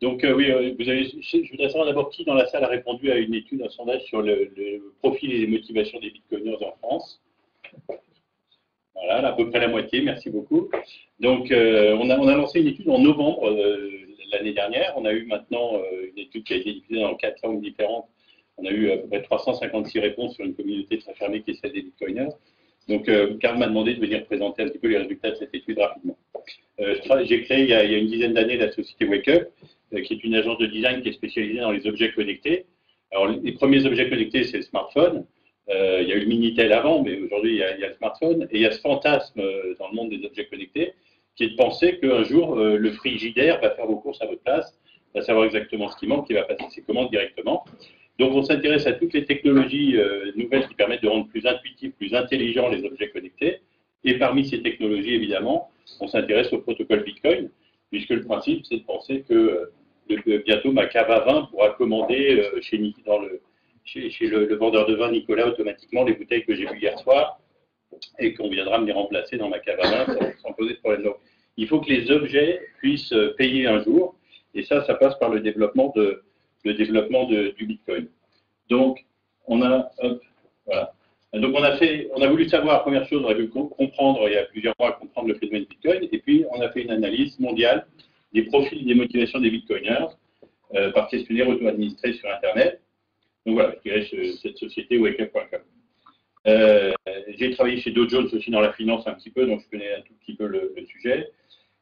Donc oui, je voudrais savoir d'abord qui dans la salle a répondu à une étude, un sondage sur le profil et les motivations des bitcoiners en France. Voilà, à peu près la moitié, merci beaucoup. Donc on a lancé une étude en novembre l'année dernière. On a eu maintenant une étude qui a été diffusée dans 4 langues différentes. On a eu à peu près 356 réponses sur une communauté très fermée qui est celle des bitcoiners. Donc Karl m'a demandé de venir présenter un petit peu les résultats de cette étude rapidement. J'ai créé il y a une dizaine d'années la société WakeUp, qui est une agence de design qui est spécialisée dans les objets connectés. Alors, les premiers objets connectés, c'est le smartphone. Il y a eu le Minitel avant, mais aujourd'hui, il y a le smartphone. Et il y a ce fantasme dans le monde des objets connectés, qui est de penser qu'un jour, le frigidaire va faire vos courses à votre place, va savoir exactement ce qui manque, et va passer ses commandes directement. Donc, on s'intéresse à toutes les technologies nouvelles qui permettent de rendre plus intuitifs, plus intelligents les objets connectés. Et parmi ces technologies, évidemment, on s'intéresse au protocole Bitcoin, puisque le principe, c'est de penser que bientôt ma cave à vin pourra commander chez le vendeur de vin Nicolas automatiquement les bouteilles que j'ai vues hier soir et qu'on viendra me les remplacer dans ma cave à vin sans poser de problème. Donc, il faut que les objets puissent payer un jour et ça passe par le développement du Bitcoin. Donc, on a voulu savoir, première chose, on a voulu comprendre, il y a plusieurs mois, comprendre le phénomène Bitcoin, et puis on a fait une analyse mondiale des profils et des motivations des Bitcoiners par questionnaire auto-administré sur Internet. Donc voilà, je dirais cette société wakeup.com. J'ai travaillé chez Dow Jones aussi dans la finance un petit peu, donc je connais un tout petit peu le sujet.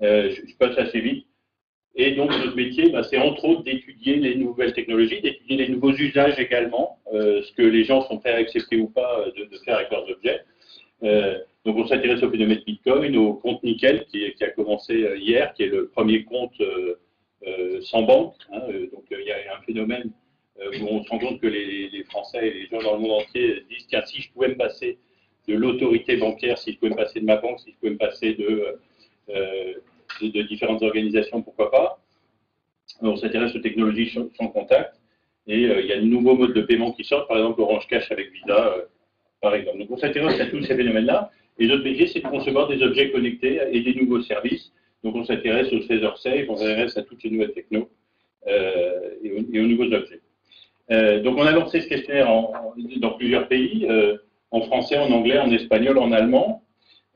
Je passe assez vite. Et donc, notre métier, c'est entre autres d'étudier les nouvelles technologies, d'étudier les nouveaux usages également, ce que les gens sont prêts à accepter ou pas de faire avec leurs objets. Donc, on s'intéresse au phénomène Bitcoin, au compte Nickel qui a commencé hier, qui est le premier compte sans banque. Donc, il y a un phénomène où on se rend compte que les Français et les gens dans le monde entier disent tiens, si je pouvais me passer de l'autorité bancaire, si je pouvais me passer de ma banque, si je pouvais me passer de différentes organisations, pourquoi pas. On s'intéresse aux technologies sans contact et il y a de nouveaux modes de paiement qui sortent, par exemple Orange Cash avec Visa, par exemple. Donc on s'intéresse à tous ces phénomènes-là et notre métier c'est de concevoir des objets connectés et des nouveaux services. Donc on s'intéresse au Trésor Safe, on s'intéresse à toutes ces nouvelles technos et aux nouveaux objets. Donc on a lancé ce questionnaire dans plusieurs pays, en français, en anglais, en espagnol, en allemand,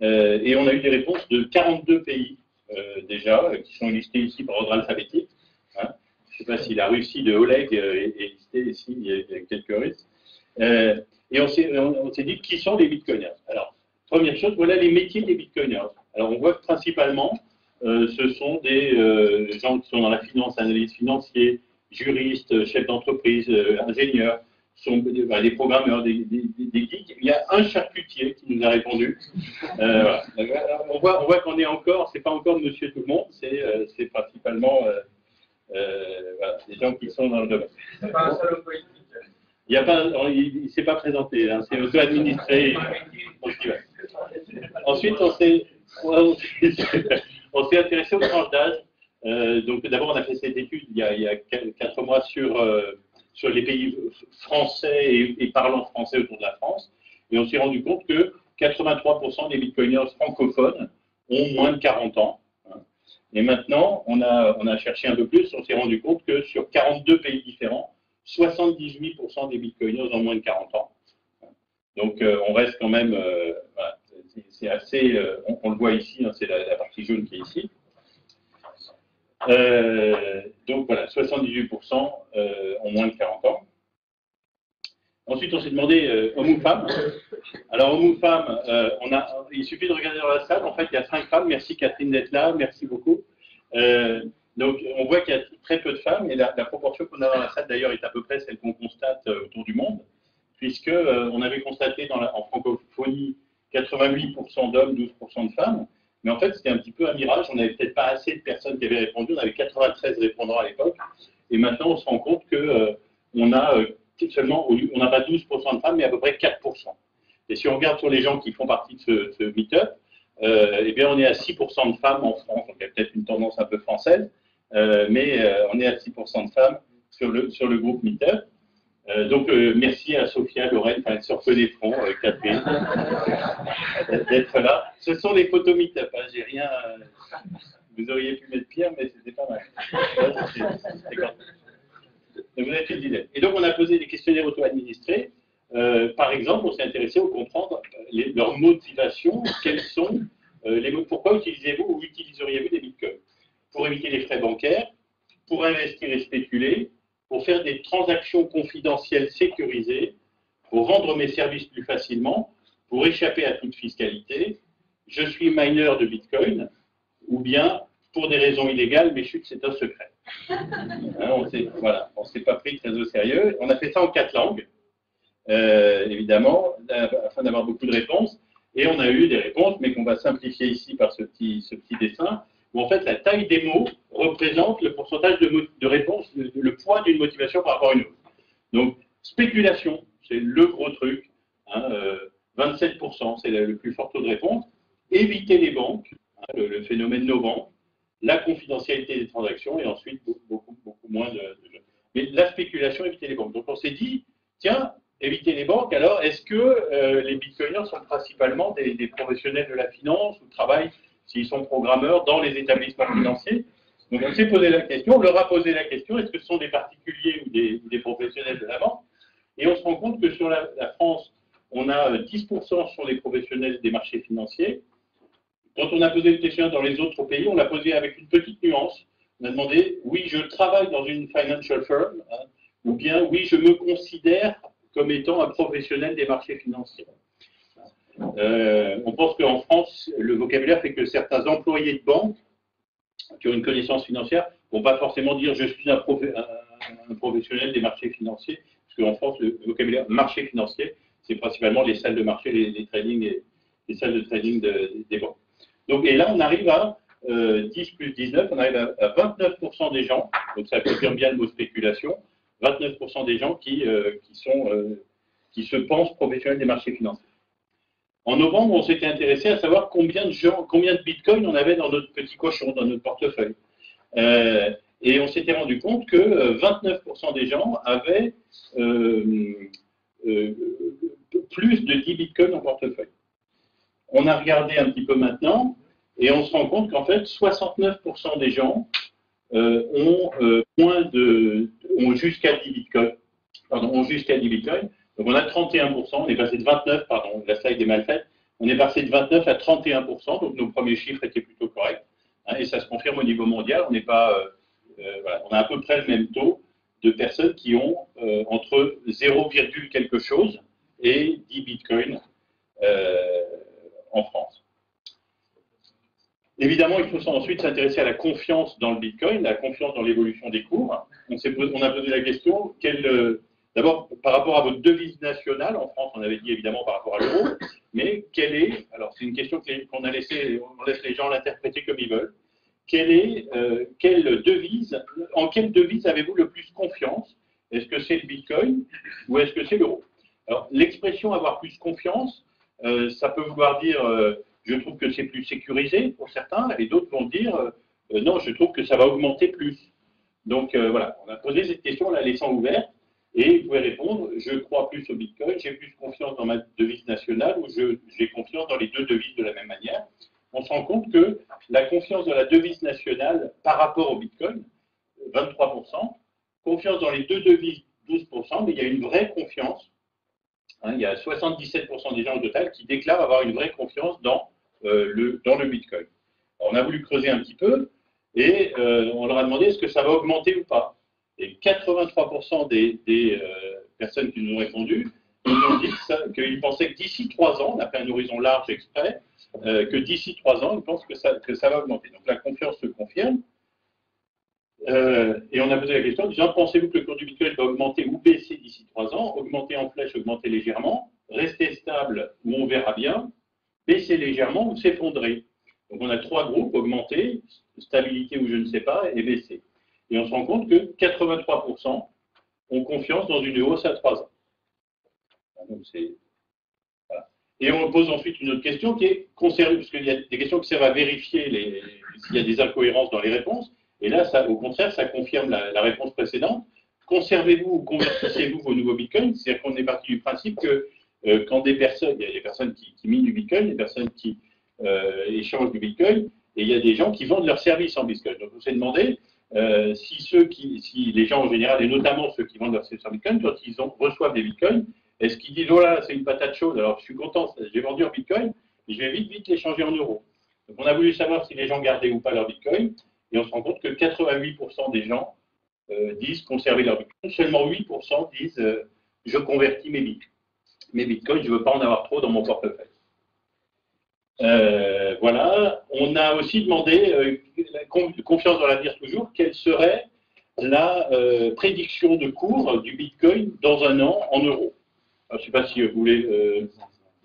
et on a eu des réponses de 42 pays déjà, qui sont listés ici par ordre alphabétique. Je ne sais pas si la Russie de Oleg est listée ici, il y a quelques Russes. Et on s'est dit qui sont les bitcoiners. Alors, première chose, voilà les métiers des bitcoiners. Alors on voit que principalement, ce sont des gens qui sont dans la finance, analystes financiers, juristes, chefs d'entreprise, ingénieurs, sont des programmeurs, des geeks. Il y a un charcutier qui nous a répondu. Voilà. On voit qu'on est encore, c'est pas encore monsieur tout le monde, c'est principalement voilà, des gens qui sont dans le domaine. C'est pas un salaud politique. Il ne s'est pas présenté, hein, c'est auto-administré. Ensuite, on s'est intéressé aux tranches d'âge. Donc d'abord, on a fait cette étude il y a 4 mois sur les pays français et parlant français autour de la France. Et on s'est rendu compte que 83% des bitcoiners francophones ont moins de 40 ans. Et maintenant, on a cherché un peu plus, on s'est rendu compte que sur 42 pays différents, 78% des bitcoiners ont moins de 40 ans. Donc on reste quand même, voilà, c'est assez, on le voit ici, hein, c'est la partie jaune qui est ici. Donc voilà, 78% ont moins de 40 ans. Ensuite, on s'est demandé hommes ou femmes. Alors, hommes ou femmes, il suffit de regarder dans la salle. En fait, il y a 5 femmes. Merci Catherine d'être là. Merci beaucoup. Donc, on voit qu'il y a très peu de femmes. Et la proportion qu'on a dans la salle, d'ailleurs, est à peu près celle qu'on constate autour du monde. Puisque on avait constaté en francophonie 88% d'hommes, 12% de femmes. Mais en fait, c'était un petit peu un mirage. On n'avait peut-être pas assez de personnes qui avaient répondu. On avait 93 répondants à l'époque. Et maintenant, on se rend compte qu'on a seulement, on n'a pas 12% de femmes, mais à peu près 4%. Et si on regarde sur les gens qui font partie de ce meet-up, eh bien, on est à 6% de femmes en France. Donc, il y a peut-être une tendance un peu française, mais on est à 6% de femmes sur le groupe meet-up. Donc, merci à Sophia, Lorraine, sur Feu des Fronts, Catherine, d'être là. Ce sont les photos meet-up, hein, j'ai rien. Vous auriez pu mettre pire, mais c'était pas mal. D'accord. Donc, vous avez fait l'idée. Et donc, on a posé des questionnaires auto-administrés. Par exemple, on s'est intéressé à comprendre leurs motivations. Quelles sont pourquoi utilisez-vous ou utiliseriez-vous des bitcoins? Pour éviter les frais bancaires, pour investir et spéculer, pour faire des transactions confidentielles sécurisées, pour vendre mes services plus facilement, pour échapper à toute fiscalité, je suis mineur de bitcoin, ou bien pour des raisons illégales, mes chutes, c'est un secret. Hein, on ne s'est pas pris très au sérieux. On a fait ça en 4 langues, évidemment, afin d'avoir beaucoup de réponses. Et on a eu des réponses, mais qu'on va simplifier ici par ce petit dessin, où en fait la taille des mots représente le pourcentage de réponses, le poids d'une motivation par rapport à une autre. Donc, spéculation, c'est le gros truc, hein, 27%, c'est le plus fort taux de réponse. Éviter les banques, hein, le phénomène no banques, la confidentialité des transactions, et ensuite beaucoup moins de jeux. Mais la spéculation, éviter les banques. Donc on s'est dit, tiens, éviter les banques, alors est-ce que les bitcoiners sont principalement des professionnels de la finance ou travaillent, s'ils sont programmeurs, dans les établissements financiers? Donc on s'est posé la question, on leur a posé la question, est-ce que ce sont des particuliers ou des professionnels de la banque? Et on se rend compte que sur la France, on a 10% sont des professionnels des marchés financiers. Quand on a posé le questionnaire dans les autres pays, on l'a posé avec une petite nuance. On a demandé, oui, je travaille dans une financial firm, hein, ou bien, oui, je me considère comme étant un professionnel des marchés financiers. On pense qu'en France, le vocabulaire fait que certains employés de banque qui ont une connaissance financière ne vont pas forcément dire je suis un professionnel des marchés financiers, parce qu'en France, le vocabulaire marché financier, c'est principalement les salles de marché, les trading et les salles de trading des banques. Donc, et là, on arrive à 10 plus 19, on arrive à 29% des gens, donc ça confirme bien le mot spéculation, 29% des gens qui se pensent professionnels des marchés financiers. En novembre, on s'était intéressé à savoir combien de bitcoins on avait dans notre petit cochon, dans notre portefeuille. Et on s'était rendu compte que 29% des gens avaient plus de 10 bitcoins en portefeuille. On a regardé un petit peu maintenant, et on se rend compte qu'en fait, 69% des gens ont jusqu'à 10 bitcoins. Pardon, ont jusqu'à 10 bitcoins. Donc on a 31%, on est passé de 29, pardon, la slide est mal faite, on est passé de 29 à 31%, donc nos premiers chiffres étaient plutôt corrects, hein, et ça se confirme au niveau mondial, on n'est pas, voilà, on a à peu près le même taux de personnes qui ont entre 0, quelque chose et 10 bitcoins en France. Évidemment, il faut ensuite s'intéresser à la confiance dans le bitcoin, la confiance dans l'évolution des cours. On a posé la question, d'abord, par rapport à votre devise nationale, en France, on avait dit évidemment par rapport à l'euro, mais quelle est, alors c'est une question qu'on a laissé, on laisse les gens l'interpréter comme ils veulent, en quelle devise avez-vous le plus confiance? Est-ce que c'est le bitcoin ou est-ce que c'est l'euro? Alors, l'expression avoir plus confiance, ça peut vouloir dire, je trouve que c'est plus sécurisé pour certains, et d'autres vont dire, non, je trouve que ça va augmenter plus. Donc voilà, on a posé cette question, on la laissant ouverte. Et vous pouvez répondre, je crois plus au bitcoin, j'ai plus confiance dans ma devise nationale ou j'ai confiance dans les deux devises de la même manière. On se rend compte que la confiance dans la devise nationale par rapport au bitcoin, 23%, confiance dans les deux devises, 12%, mais il y a une vraie confiance. Hein, il y a 77% des gens au total qui déclarent avoir une vraie confiance dans le bitcoin. Alors, on a voulu creuser un petit peu et on leur a demandé est-ce que ça va augmenter ou pas. Et 83% des personnes qui nous ont répondu nous ont dit qu'ils pensaient que d'ici 3 ans, on a fait un horizon large exprès, que d'ici 3 ans, ils pensent que ça va augmenter. Donc la confiance se confirme. Et on a posé la question en disant, pensez-vous que le cours du bitcoin va augmenter ou baisser d'ici 3 ans? Augmenter en flèche, augmenter légèrement, rester stable ou on verra bien, baisser légèrement ou s'effondrer. Donc on a 3 groupes, augmenter, stabilité ou je ne sais pas, et baisser. Et on se rend compte que 83% ont confiance dans une hausse à 3 ans. Donc voilà. Et on pose ensuite une autre question qui est concernée, parce qu'il y a des questions qui servent à vérifier s'il y a des incohérences dans les réponses. Et là, au contraire, ça confirme la réponse précédente. Conservez-vous ou convertissez-vous vos nouveaux bitcoins? C'est-à-dire qu'on est parti du principe que quand il y a des personnes qui minent du bitcoin, des personnes qui échangent du bitcoin, et il y a des gens qui vendent leurs services en Bitcoin. Donc on s'est demandé si les gens en général, et notamment ceux qui vendent leurs services en Bitcoin, quand ils reçoivent des Bitcoins, est-ce qu'ils disent, oh là, c'est une patate chaude, alors je suis content, j'ai vendu en Bitcoin, et je vais vite les changer en euros. Donc on a voulu savoir si les gens gardaient ou pas leur Bitcoin, et on se rend compte que 88% des gens disent conserver leur Bitcoin, seulement 8% disent je convertis mes Bitcoins, je ne veux pas en avoir trop dans mon portefeuille. Voilà, on a aussi demandé, confiance dans l'avenir toujours, quelle serait la prédiction de cours du Bitcoin dans un an en euros. Alors, je ne sais pas si vous voulez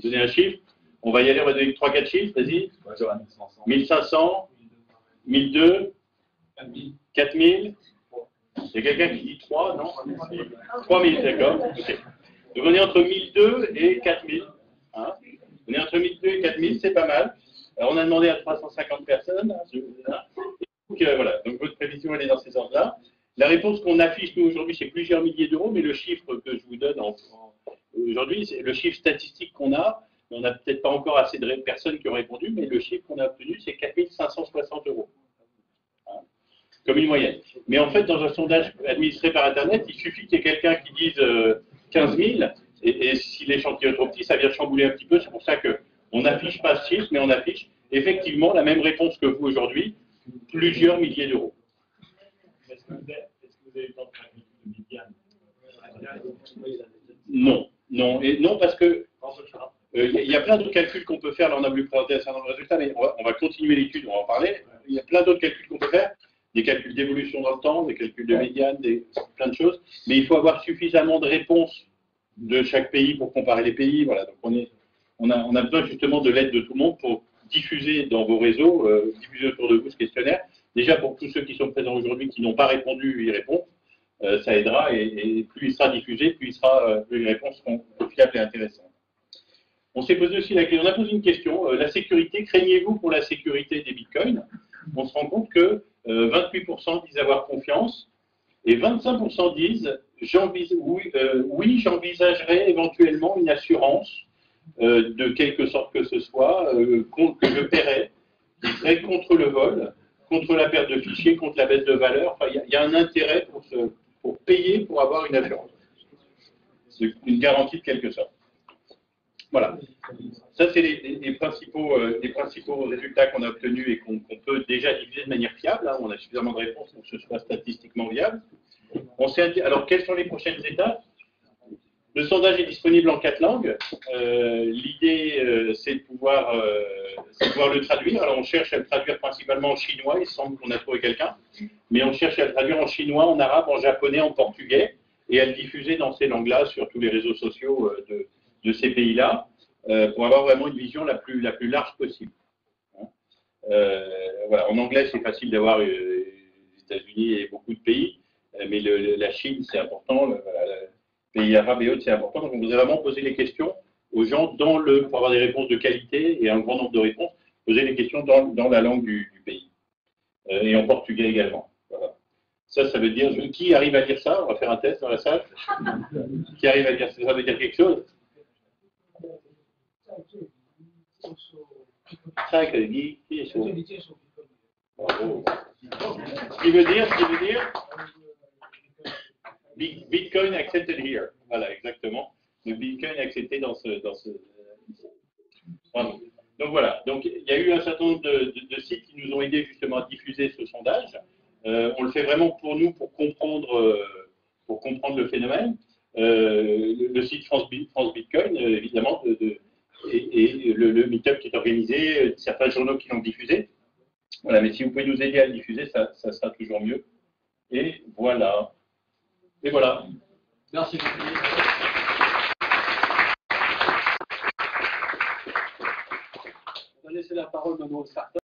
donner un chiffre. On va y aller, on va donner 3-4 chiffres, vas-y. 1500, 1002, 4000. Il y a quelqu'un qui dit 3, non 3000, d'accord. Okay. Donc on est entre 1002 et 4000. Hein, on est entre 1002 et 4000, c'est pas mal. Alors on a demandé à 350 personnes. Donc voilà, donc votre prévision elle est dans ces ordres-là. La réponse qu'on affiche nous aujourd'hui, c'est plusieurs milliers d'euros, mais le chiffre que je vous donne aujourd'hui, c'est le chiffre statistique qu'on a. On n'a peut-être pas encore assez de personnes qui ont répondu, mais le chiffre qu'on a obtenu, c'est 4560 euros. Hein, comme une moyenne. Mais en fait, dans un sondage administré par Internet, il suffit qu'il y ait quelqu'un qui dise 15 000, et si l'échantillon est trop petit, ça vient chambouler un petit peu. C'est pour ça qu'on n'affiche pas ce chiffre, mais on affiche effectivement la même réponse que vous aujourd'hui, plusieurs milliers d'euros. Est-ce que vous avez le temps de faire une étude de médiane? Non, non, et non parce que il y a plein d'autres calculs qu'on peut faire. Là, on a voulu présenter un certain nombre de résultats, mais on va continuer l'étude, on va en parler. Il y a plein d'autres calculs qu'on peut faire, des calculs d'évolution dans le temps, des calculs de médiane, plein de choses. Mais il faut avoir suffisamment de réponses de chaque pays pour comparer les pays. Voilà, donc on a besoin justement de l'aide de tout le monde pour diffuser dans vos réseaux, diffuser autour de vous ce questionnaire. Déjà pour tous ceux qui sont présents aujourd'hui qui n'ont pas répondu, y répondre. Ça aidera et plus il sera diffusé, plus les réponses seront fiables et intéressantes. On s'est posé aussi on a posé une question, la sécurité, craignez-vous pour la sécurité des bitcoins? On se rend compte que 28% disent avoir confiance et 25% disent oui, j'envisagerais éventuellement une assurance de quelque sorte que ce soit, que je paierais, qui serait contre le vol, contre la perte de fichiers, contre la baisse de valeur. Enfin, il y a un intérêt pour payer pour avoir une assurance. C'est une garantie de quelque sorte. Voilà. Ça, c'est les principaux résultats qu'on a obtenus et qu'on peut déjà diffuser de manière fiable. Hein. On a suffisamment de réponses pour que ce soit statistiquement viable. Alors, quelles sont les prochaines étapes? Le sondage est disponible en 4 langues. L'idée, c'est de pouvoir le traduire. Alors, on cherche à le traduire principalement en chinois. Il semble qu'on a trouvé quelqu'un. Mais on cherche à le traduire en chinois, en arabe, en japonais, en portugais et à le diffuser dans ces langues-là sur tous les réseaux sociaux de ces pays-là, pour avoir vraiment une vision la plus large possible. Voilà. En anglais, c'est facile d'avoir les États-Unis et beaucoup de pays, mais la Chine, c'est important, les pays arabes et autres, c'est important. Donc, on vous a vraiment posé les questions aux gens pour avoir des réponses de qualité et un grand nombre de réponses, poser les questions dans la langue du pays. Et en portugais également. Voilà. Ça veut dire, qui arrive à dire ça? On va faire un test dans la salle. Qui arrive à dire ça? Ça veut dire quelque chose? Ce qui veut dire Bitcoin accepted here. Voilà, exactement. Le Bitcoin accepté dans ce. Pardon. Donc voilà. Donc il y a eu un certain nombre de sites qui nous ont aidés justement à diffuser ce sondage. On le fait vraiment pour nous, pour comprendre le phénomène. Le site France Bitcoin, évidemment, et le meet-up qui est organisé, certains journaux qui l'ont diffusé. Voilà, mais si vous pouvez nous aider à le diffuser, ça sera toujours mieux. Et voilà. Et voilà. Merci beaucoup. On va laisser la parole maintenant aux startups.